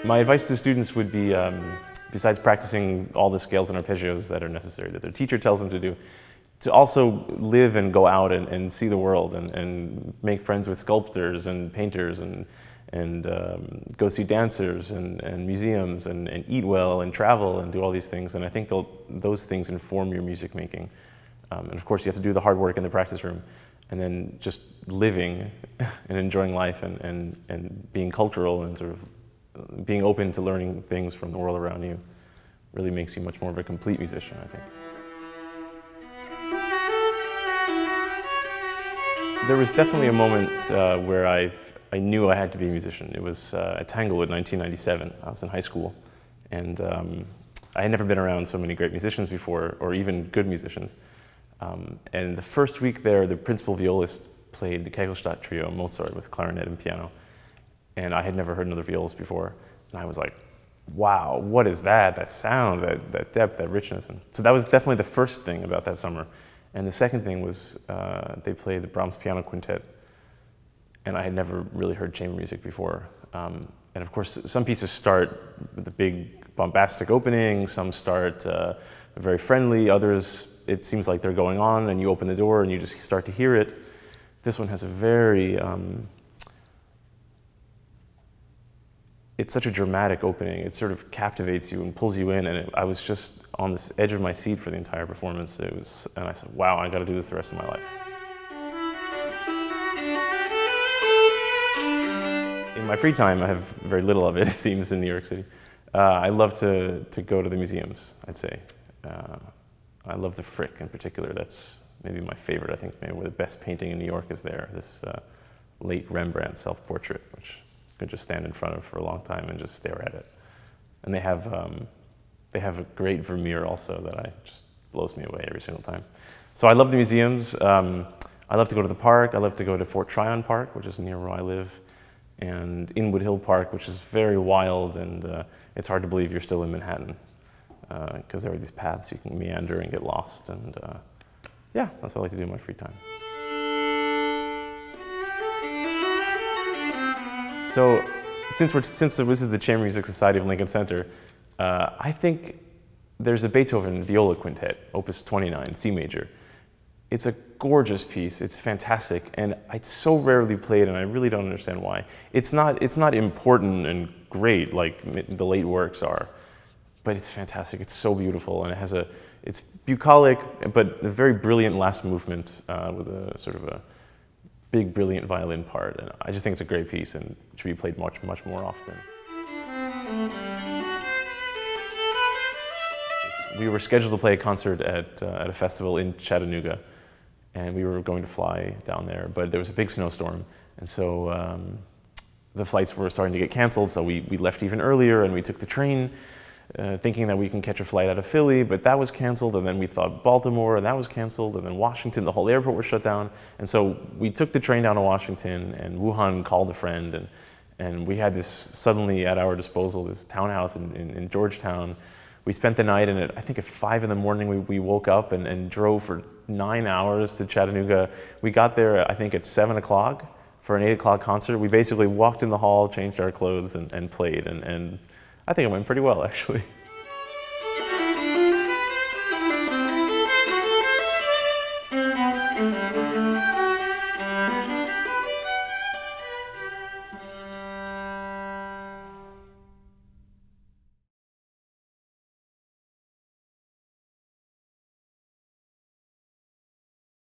My advice to students would be, besides practicing all the scales and arpeggios that are necessary, that their teacher tells them to do, to also live and go out and see the world and make friends with sculptors and painters and go see dancers and museums and eat well and travel and do all these things. And I think those things inform your music making. And of course you have to do the hard work in the practice room, and then just living and enjoying life and being cultural and sort of being open to learning things from the world around you really makes you much more of a complete musician, I think. There was definitely a moment where I knew I had to be a musician. It was at Tanglewood in 1997. I was in high school, and I had never been around so many great musicians before, or even good musicians. And the first week there, the principal violist played the Kegelstadt Trio, Mozart, with clarinet and piano. And I had never heard another violist before. And I was like, wow, what is that? That sound, that depth, that richness. And so that was definitely the first thing about that summer. And the second thing was they played the Brahms Piano Quintet. And I had never really heard chamber music before. And of course, some pieces start with the big bombastic opening, some start very friendly, others, it seems like they're going on, and you open the door and you just start to hear it. This one has a very, it's such a dramatic opening. It sort of captivates you and pulls you in, and I was just on this edge of my seat for the entire performance. And I said, wow, I got to do this the rest of my life. In my free time, I have very little of it, it seems, in New York City. I love to go to the museums, I'd say. I love the Frick in particular. That's maybe my favorite. I think maybe where the best painting in New York is there. This late Rembrandt self-portrait, which you can just stand in front of for a long time and just stare at it. And they have a great Vermeer also that just blows me away every single time. So I love the museums. I love to go to the park. I love to go to Fort Tryon Park, which is near where I live, and Inwood Hill Park, which is very wild, and it's hard to believe you're still in Manhattan, because there are these paths you can meander and get lost, and yeah, that's what I like to do in my free time. So, since this is the Chamber Music Society of Lincoln Center, I think there's a Beethoven Viola Quintet, Opus 29, C major. It's a gorgeous piece. It's fantastic, and it's so rarely played, and I really don't understand why. It's not important and great like the late works are, but it's fantastic. It's so beautiful, and it's bucolic, but a very brilliant last movement with a sort of a big, brilliant violin part. And I just think it's a great piece and it should be played much, much more often. We were scheduled to play a concert at a festival in Chattanooga, and we were going to fly down there, but there was a big snowstorm, and so the flights were starting to get canceled, so we left even earlier, and we took the train thinking that we can catch a flight out of Philly, but that was canceled, and then we thought Baltimore, and that was canceled, and then Washington, the whole airport was shut down, and so we took the train down to Washington, and Wuhan called a friend, and we had this suddenly at our disposal, this townhouse in Georgetown. We spent the night in it. I think at 5 in the morning we woke up and drove for 9 hours to Chattanooga. We got there, I think, at 7 o'clock for an 8 o'clock concert. We basically walked in the hall, changed our clothes, and played. And I think it went pretty well, actually.